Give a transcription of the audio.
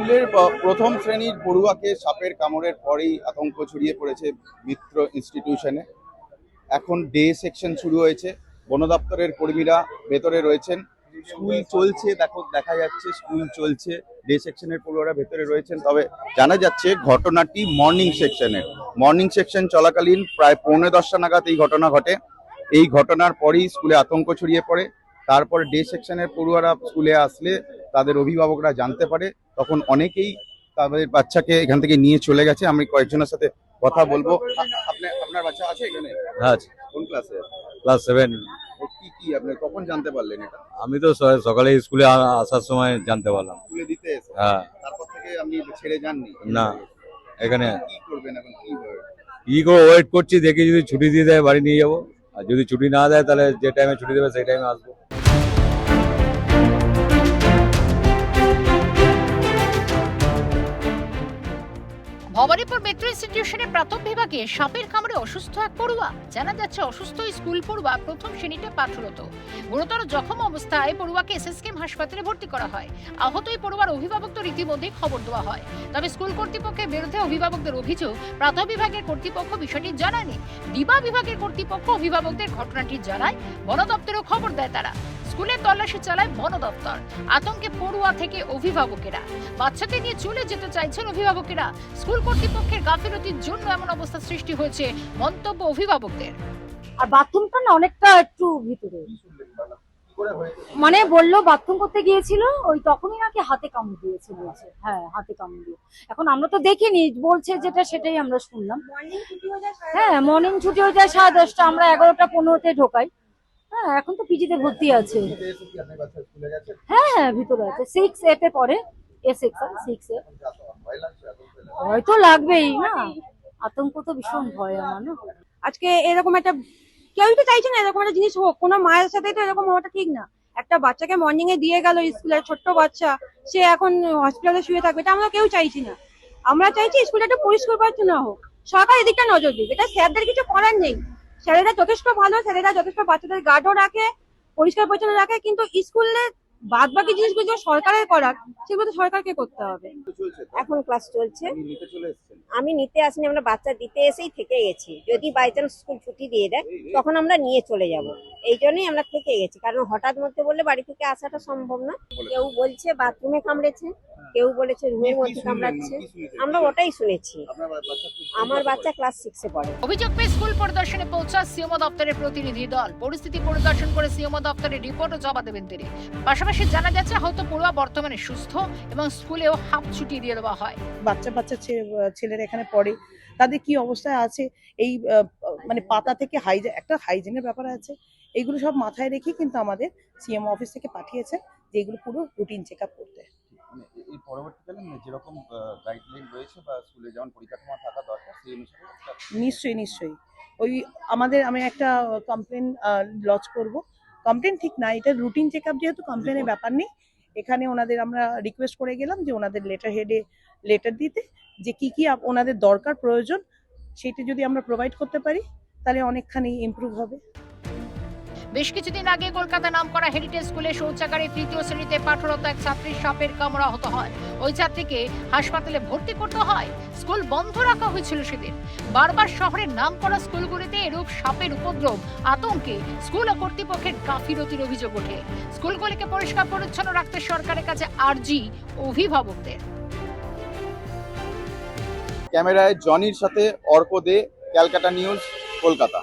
স্কুলের প্রথম শ্রেণীর পড়ুয়াকে সাপের কামড়ের পরেই আতঙ্ক ছড়িয়ে পড়েছে মিত্র ইনস্টিটিউশনে। এখন ডে সেকশন শুরু হয়েছে, বন দপ্তরের কর্মীরা ভেতরে রয়েছেন। স্কুল চলছে, দেখা যাচ্ছে স্কুল চলছে, ডে সেকশনের পড়ুয়ারা ভেতরে রয়েছেন। তবে জানা যাচ্ছে ঘটনাটি মর্নিং সেকশন চলাকালীন প্রায় 9:45 নাগাদ এই ঘটনা ঘটে। এই ঘটনার পরেই স্কুলে আতঙ্ক ছড়িয়ে পড়ে। তারপর ডে সেকশনের পড়ুয়ারা স্কুলে আসলে তাদের অভিভাবকরা জানতে পারে, তখন অনেকেই তাদের বাচ্চাকে এখান থেকে নিয়ে চলে গেছে। আমি কয়েকজনের সাথে কথা বলবো। আপনার বাচ্চা আছে এখানে? হ্যাঁ, কোন ক্লাসে? ক্লাস 7। কি আপনি কখন জানতে পারলেন এটা? আমি তো সকালে স্কুলে আসার সময় জানতে পারলাম। স্কুলে দিতে এসে? হ্যাঁ। তারপর থেকে আপনি ছেড়ে যাননি? না, এখানে কি করবেন এখন? কি করে ওয়েট করছি, দেখি যদি ছুটি দিয়ে দেয় বাড়ি নিয়ে যাবো, আর যদি ছুটি না দেয় তাহলে যে টাইমে ছুটি দেবে সেই টাইমে আসবো। ভবানীপুর মেট্রো ইনস্টিটিউশনের প্রাথমিক বিভাগে সাপের কামড়ে অসুস্থ এক পড়ুয়া। জানা যাচ্ছে অসুস্থ স্কুল পড়ুয়া প্রথম শ্রেণীতে পাঠরত। গুরুতর জখম অবস্থায় পড়ুয়াকে এসএসকেএম হাসপাতালে ভর্তি করা হয়। আহত এই পড়ুয়ার অভিভাবকদের ইতিমধ্যে খবর দেওয়া হয়। তবে স্কুল কর্তৃপক্ষের বিরুদ্ধে অভিভাবকদের অভিযোগ, প্রাথমিক বিভাগের কর্তৃপক্ষ বিষয়টি জানায়নি। দিবা বিভাগের কর্তৃপক্ষ অভিভাবকদের ঘটনাটি জানায়, বন দপ্তরেও খবর দেয় তারা। স্কুলে তল্লাশি চালায় বন দপ্তর। আতঙ্কে পড়ুয়া থেকে অভিভাবকেরা। বাচ্চাদের নিয়ে চলে যেতে চাইছেন অভিভাবকেরা। স্কুল কর্তৃপক্ষের গাফিলতির জন্য এমন অবস্থা সৃষ্টি হয়েছে, মন্তব্য অভিভাবকদের। আর বাথরুমটা না অনেকটা একটু ভিতরে, মানে বললো বাথরুম করতে গিয়েছিল, ওই তখনই নাকি হাতে কামড় দিয়েছে বলছে। হ্যাঁ, হাতে কামড় দিয়ে। এখন আমরা তো দেখিনি, বলছে যেটা সেটাই আমরা শুনলাম। হ্যাঁ, মর্নিং ছুটি হয়ে যায় 10:30, আমরা 11:15-তে ঢোকাই। হ্যাঁ, এখন তো পিজিতে ভর্তি আছে। হ্যাঁ, ভিতরে আছে, 6A তে পড়ে। এ সেকশন 6A। ভয় তো লাগবেই না, আতঙ্ক তো ভীষণ ভয় আমার না। আজকে এরকম একটা, কেউই তো চাইছে না এরকম একটা জিনিস হোক। কোনো মায়ের সাথে তো এরকম হওয়াটা ঠিক না। একটা বাচ্চাকে মর্নিং এ দিয়ে গেল স্কুলের, ছোট্ট বাচ্চা, সে এখন হসপিটালে শুয়ে থাকবে, এটা আমরা কেউ চাইছি না। আমরা চাইছি স্কুলটা একটু পরিষ্কার পরিচ্ছন্ন হোক, সরকার এদিকটা নজর দিক। এটা স্যারদের কিছু করার নেই, স্যারেরা যথেষ্ট ভালো, স্যারেরা যথেষ্ট বাচ্চাদের গার্ডও রাখে, পরিষ্কার পরিচ্ছন্ন রাখে, কিন্তু স্কুলে বাদ বাকি জিনিসগুলো যে সরকারের করার, সেগুলো তো সরকারকে করতে হবে। এখন ক্লাস চলছে, আমি নিতে আসিনি, আমরা বাচ্চা দিতে এসেই থেকে গেছি। যদি বাই চান্স স্কুল ছুটি দিয়ে দেয় তখন আমরা নিয়ে চলে যাব, এই জন্যই আমরা থেকে গেছি। কারণ হঠাৎ মধ্যে বললে বাড়ি থেকে আসাটা সম্ভব না। কেউ বলছে বাথরুমে কামড়েছে, কেউ বলেছে রুমের মধ্যে কামড়াচ্ছে, আমরা ওটাই শুনেছি। আমার বাচ্চা ক্লাস 6-এ পড়ে। অভিযোগ পেয়ে স্কুল পরিদর্শনে পৌঁছায় সিএমও দপ্তরের প্রতিনিধি দল। পরিস্থিতি পরিদর্শন করে সিএমও দপ্তরের রিপোর্টও জমা দেবেন তিনি। পাশাপাশি জানা যাচ্ছে আহত পড়ুয়া বর্তমানে সুস্থ এবং স্কুলেও হাফ ছুটি দিয়ে দেওয়া হয়। বাচ্চা ছেলেরা এখানে পড়ে, তাদের কি অবস্থায় আছে, এই মানে পাতা থেকে একটা হাইজিনের ব্যাপার আছে, এইগুলো সব মাথায় রেখে কিন্তু আমাদের সিএম অফিস থেকে পাঠিয়েছে যে এগুলো পুরো রুটিন চেক আপ করতে। এই পরবর্তীকালে যেরকম গাইডলাইন রয়েছে বা স্কুলে যেমন পরিকাঠামো থাকা দরকার সেই অনুসারে নিশ্চয়ই আমি একটা কমপ্লেন লজ করব। কমপ্লেন ঠিক না, এটা রুটিন চেক আপ, যেহেতু কমপ্লেনের ব্যাপার নেই। এখানে ওনাদের আমরা রিকোয়েস্ট করে গেলাম যে ওনাদের লেটার দিতে, যে কি ওনাদের দরকার প্রয়োজন, সেটা যদি আমরা প্রোভাইড করতে পারি তাহলে অনেকখানি ইমপ্রুভ হবে। বেশ কিছুদিন আগে কলকাতা নামকরা হেরিটেজ স্কুলে শৌচাগারে 3য় শ্রেণীতে পাঠরত এক ছাত্রীর সাপের কামড়ে আহত হয়। ওই ছাত্রীকে হাসপাতালে ভর্তি করতে হয়। স্কুল বন্ধ রাখা হয়েছিল সেদিন। বারবার শহরের নামকরা স্কুলগুলিতে এরূপ সাপের উপদ্রব, আতঙ্কে স্কুল ও কর্তৃপক্ষের গাফিলতির অভিযোগ ওঠে। স্কুলগুলিকে পরিষ্কার পরিচ্ছন্ন রাখতে সরকারের কাছে আর্জি অভিভাবকদের। ক্যামেরায় জনির সাথে অর্ক দে, ক্যালকাটা নিউজ, কলকাতা।